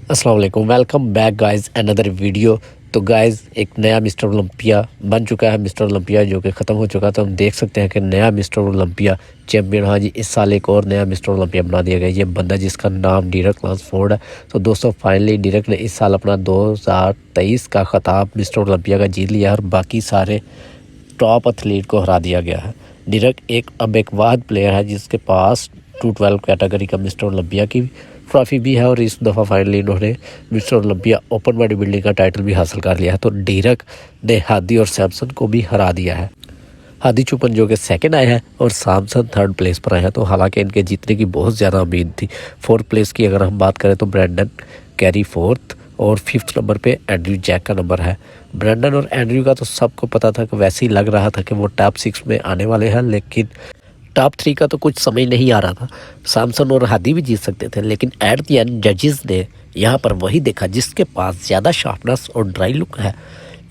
अस्सलाम वालेकुम, welcome back guys another video. तो गाइस एक नया मिस्टर ओलंपिया बन चुका है। मिस्टर ओलंपिया जो कि ख़त्म हो चुका था, हम देख सकते हैं कि नया मिस्टर ओलंपिया चैम्पियन। हाँ जी, इस साल एक और नया मिस्टर ओलंपिया बना दिया गया। ये बंदा जिसका नाम डीरक लांसफोर्ड है। तो दोस्तों फाइनली डीरक ने इस साल अपना 2023 का ख़िताब मिस्टर ओलंपिया का जीत लिया और बाकी सारे टॉप एथलीट को हरा दिया गया है। डीरक अब एक वाहिद प्लेयर है जिसके पास 212 कैटेगरी का मिस्टर ओलंपिया की ट्रॉफी भी है और इस दफ़ा फाइनली इन्होंने mister Olympia open body building का टाइटल भी हासिल कर लिया है। तो डीरक ने हादी और सैमसन को भी हरा दिया है। हादी चुपन जो कि सेकंड आए हैं और सैमसन थर्ड प्लेस पर आए हैं। तो हालांकि इनके जीतने की बहुत ज़्यादा उम्मीद थी। फोर्थ प्लेस की अगर हम बात करें तो ब्रैंडन कैरी फोर्थ और फिफ्थ नंबर पे एंड्रयू जैक का नंबर है। ब्रैंडन और एंड्रयू का तो सबको पता था कि वैसे ही लग रहा था कि वो टॉप 6 में आने वाले हैं, लेकिन टॉप 3 का तो कुछ समझ नहीं आ रहा था। सैमसन और हादी भी जीत सकते थे, लेकिन एट द एंड जजेस ने यहाँ पर वही देखा जिसके पास ज़्यादा शार्पनेस और ड्राई लुक है,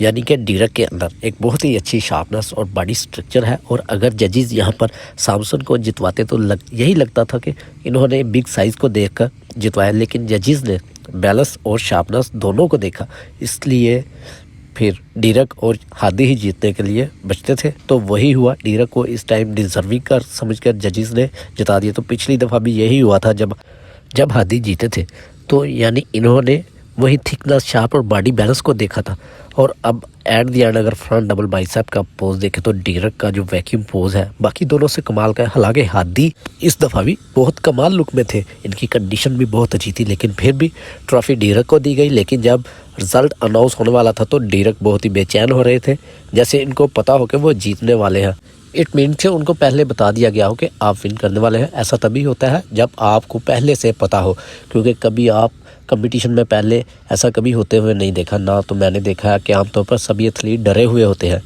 यानी कि डीरक के अंदर एक बहुत ही अच्छी शार्पनेस और बॉडी स्ट्रक्चर है। और अगर जजेस यहाँ पर सैमसन को जितवाते तो यही लगता था कि इन्होंने बिग साइज़ को देखकर जितवाया, लेकिन जजेस ने बैलेंस और शार्पनेस दोनों को देखा, इसलिए फिर डीरक और हादी ही जीतने के लिए बचते थे। तो वही हुआ, डीरक को इस टाइम डिजर्विंग कर समझकर जजेस ने जिता दिया। तो पिछली दफ़ा भी यही हुआ था जब हादी जीते थे। तो यानी इन्होंने वही थिकनेस, शार्प और बॉडी बैलेंस को देखा था। और अब एट द एंड अगर फ्रंट डबल बाइसेप का पोज देखें तो डीरक का जो वैक्यूम पोज है बाकी दोनों से कमाल का है। हालांकि हादी इस दफ़ा भी बहुत कमाल लुक में थे, इनकी कंडीशन भी बहुत अच्छी थी, लेकिन फिर भी ट्रॉफी डीरक को दी गई। लेकिन जब रिज़ल्ट अनाउंस होने वाला था तो डीरक बहुत ही बेचैन हो रहे थे, जैसे इनको पता हो कि वो जीतने वाले हैं। इट मीन्स से उनको पहले बता दिया गया हो कि आप विन करने वाले हैं। ऐसा तभी होता है जब आपको पहले से पता हो, क्योंकि कभी आप कंपटीशन में पहले ऐसा कभी होते हुए नहीं देखा ना। तो मैंने देखा है कि आमतौर पर सभी एथलीट डरे हुए होते हैं,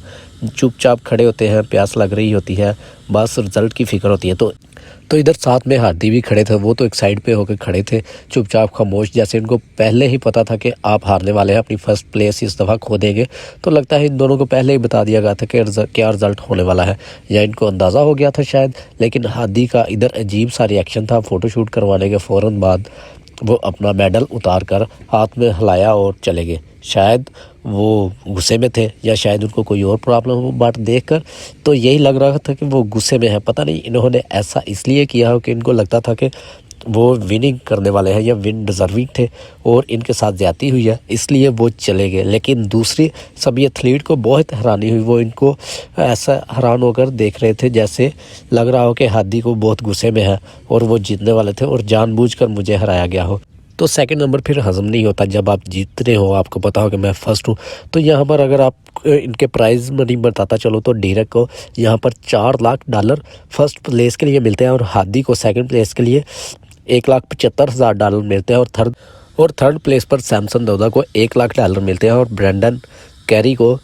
चुपचाप खड़े होते हैं, प्यास लग रही होती है, बस रिजल्ट की फिक्र होती है। तो इधर साथ में हादी भी खड़े थे, वो तो एक साइड पे होकर खड़े थे चुपचाप खामोश, जैसे इनको पहले ही पता था कि आप हारने वाले हैं, अपनी फर्स्ट प्लेस इस दफ़ा खो देंगे। तो लगता है इन दोनों को पहले ही बता दिया गया था कि क्या रिज़ल्ट होने वाला है, या इनको अंदाज़ा हो गया था शायद। लेकिन हादी का इधर अजीब सा रिएक्शन था। फ़ोटोशूट करवाने के फ़ौरन बाद वो अपना मेडल उतार कर हाथ में हिलाया और चले गए। शायद वो गुस्से में थे या शायद उनको कोई और प्रॉब्लम हो, बट देखकर तो यही लग रहा था कि वो गुस्से में है। पता नहीं इन्होंने ऐसा इसलिए किया हो कि इनको लगता था कि वो विनिंग करने वाले हैं या विन डिज़र्विंग थे और इनके साथ ज़्यादती हुई है, इसलिए वो चले गए। लेकिन दूसरी सभी एथलीट को बहुत हैरानी हुई, वो इनको ऐसा हैरान होकर देख रहे थे जैसे लग रहा हो कि हादी को बहुत गुस्से में है और वो जीतने वाले थे और जानबूझकर मुझे हराया गया हो। तो सेकंड नंबर फिर हज़म नहीं होता जब आप जीत रहे हो, आपको पता हो कि मैं फ़र्स्ट हूँ। तो यहाँ पर अगर आप इनके प्राइज़ मनी बताता चलो तो डीरक को यहाँ पर $4 लाख फर्स्ट प्लेस के लिए मिलते हैं और हादी को सेकंड प्लेस के लिए $1,75,000 मिलते हैं और थर्ड प्लेस पर सैमसन दाऊदा को $1 लाख मिलते हैं और ब्रैंडन कैरी को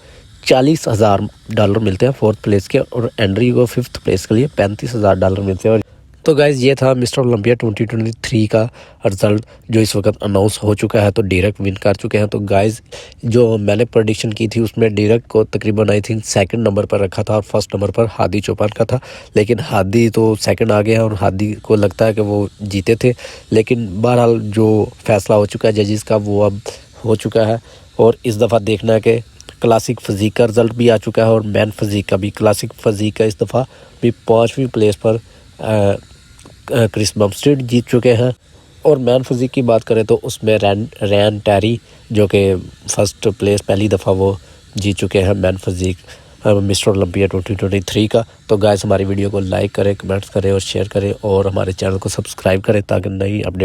$40,000 मिलते हैं फोर्थ प्लेस के, और एंड्रयू को फिफ्थ प्लेस के लिए $35,000 मिलते हैं। और तो गाइज़ ये था मिस्टर ओलंपिया 2023 का रिज़ल्ट जो इस वक्त अनाउंस हो चुका है। तो डीरक विन कर चुके हैं। तो गाइज़ जो मैंने प्रेडिक्शन की थी उसमें डीरक को तकरीबन आई थिंक सेकंड नंबर पर रखा था और फर्स्ट नंबर पर हादी चौपान का था, लेकिन हादी तो सेकंड आ गया और हादी को लगता है कि वो जीते थे। लेकिन बहरहाल जो फैसला हो चुका है जजेस का वो अब हो चुका है। और इस दफ़ा देखना है कि क्लासिक फिज़ीक का रिज़ल्ट भी आ चुका है और मैन फिज़ीक का भी। क्लासिक फिज़ीक का इस दफ़ा भी 5वीं प्लेस पर क्रिस बमस्टेड जीत चुके हैं। और मैन फिज़िक की बात करें तो उसमें रैन टैरी जो कि फर्स्ट प्लेस पहली दफ़ा वो जीत चुके हैं मैन फिज़िक मिस्टर ओलंपिया 2023 का। तो गाइस हमारी वीडियो को लाइक करें, कमेंट्स करें और शेयर करें और हमारे चैनल को सब्सक्राइब करें ताकि नई अपडेट